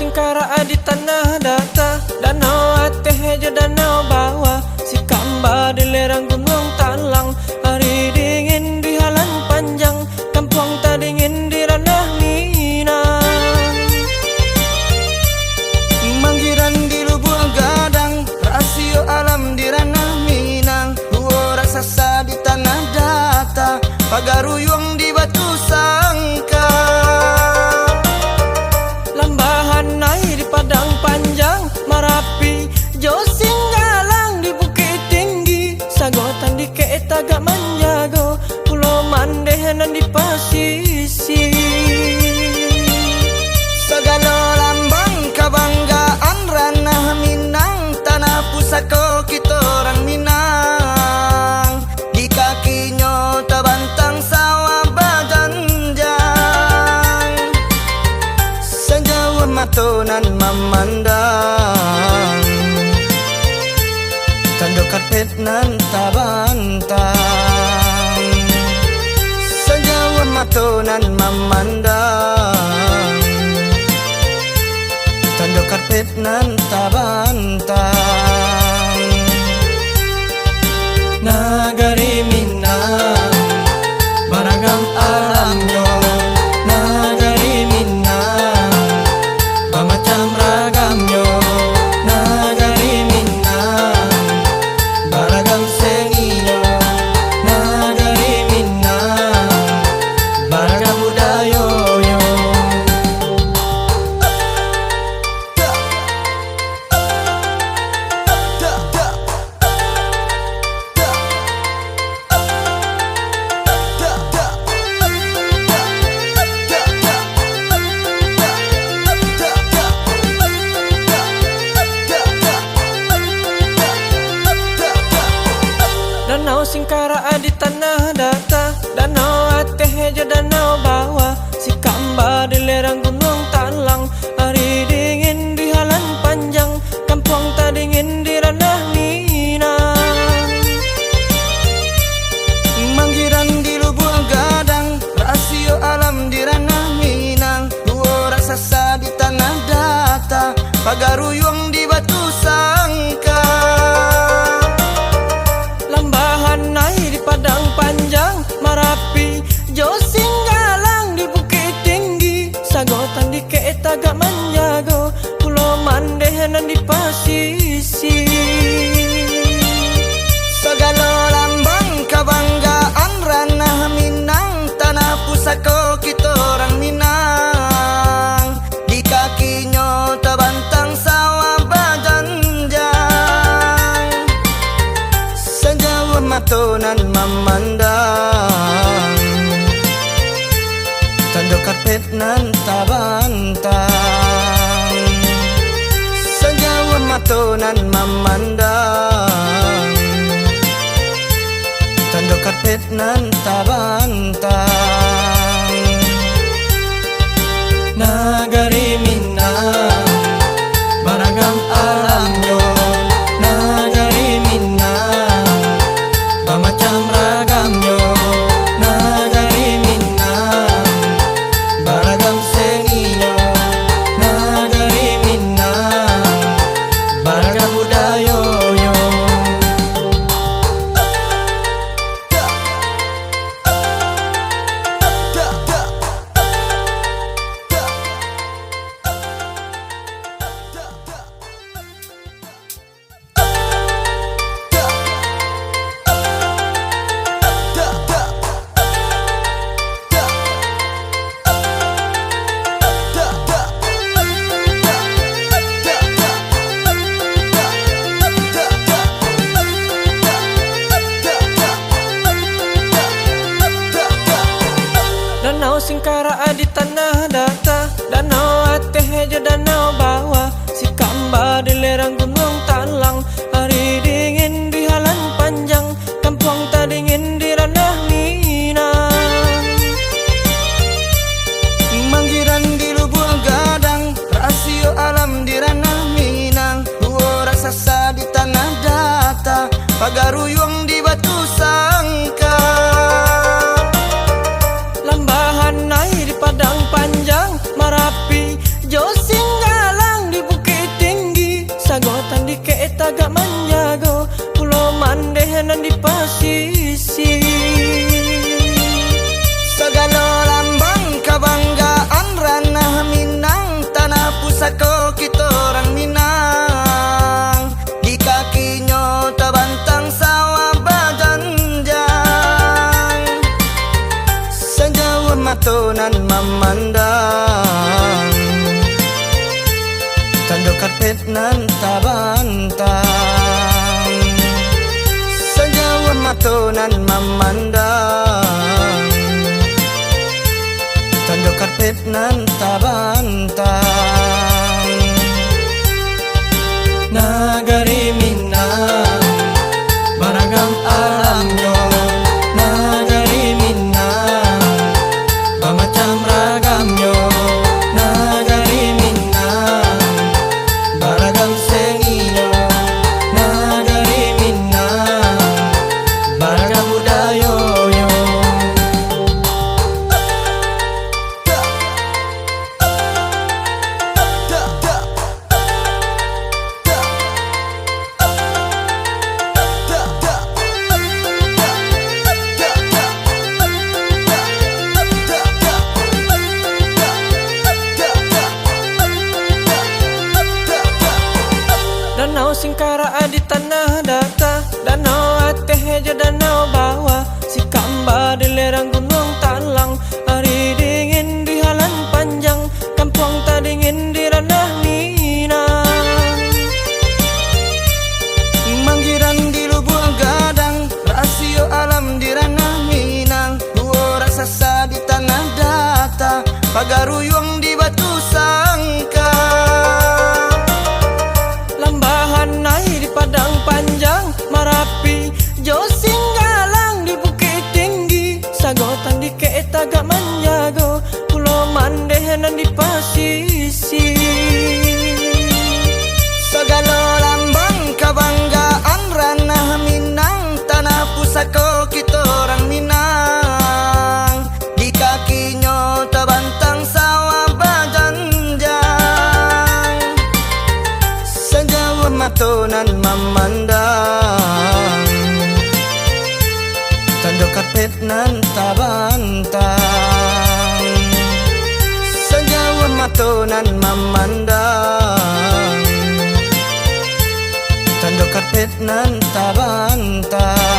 singkara di tanah data, danau ateh aja danau bawah, si kamba di lereng gunung talang, hari dingin di halan panjang, kampung tak dingin di ranah Minang. Manggiran di lubuk gadang, rasio alam di ranah Minang, huo raksasa di tanah data, pagaruyung di batu sangka. Lambahan naik di padang panjang, Marapi jo Singgalang di bukit tinggi, sagotan di keeta gak manjago, pulau mandehenan di pasisi. Segala lambang kebanggaan ranah Minang, tanah pusaka kita orang Minang, di kakinya terbantang sawah bajanjang, sejauh matonan memandang, tanduk karpet nan tabantang, sejauh matonan memandang, tanduk karpet nan tabantang. Nagari Minang, beragam alamnya, Nagari Minang, bermacam ragamnya, Nagari Minang, beragam seninya, Nagari Minang, beragam budaya. Danau singkara di tanah data, danau ateh aja danau bawah, si kamba di lereng gunung talang, hari dingin di halan panjang, kampung tak dingin di ranah Minang. Manggiran di lubuk gadang, rasio alam di ranah Minang, huo raksasa di tanah data, pagaruyung di batu sangka. Lambahan naik di padang panjang, Marapi jo Singgalang di bukit tinggi, sagotan di keeta gak manjago, pulau mandehenan di pasisi. Segala lambang kebanggaan ranah Minang, tanah pusaka kita orang Minang, di kakinya terbantang sawah bajanjang, sejauh matonan memandang, tanduk karpet nan tabantang, sejauh matonan memandang, tanduk karpet nan tabantang. Nagari Minang, beragam alamnya, Nagari Minang, bermacam ragamnya, Nagari Minang, beragam seninya, Nagari Minang, beragam budaya. nan tabantang, sejauh matonan memandang, tanduk karpet nan tabantang. Nagari Minang, beragam alamnya. Nagari Minang, bermacam ragamnya. Nagari Minang, beragam seninya. Nagari Minang, beragam budayanya. Danau Singkarak di tanah data, danau Ateh je danau bawah, si Kamba di lereng gunung Talang, hari dingin di halan panjang, kampung tak dingin di ranah Minang. Manggiran di lubuk gadang, rasio alam di ranah Minang, dua raksasa di tanah data, pagaruyung di batu sangka. Lambahan naik di padang panjang, Marapi jo Singgalang di bukit tinggi, Sagotan di Keetaga Manjago, Pulau Mandehenan di pasisi. Segala lambang kebanggaan ranah Minang, tanah pusaka kita orang Minang, di kakinya terbantang sawah bajanjang, sejauh matonan memandang, tanduk karpet nan tabantang, sejauh matonan memandang, tanduk karpet nan tabantang.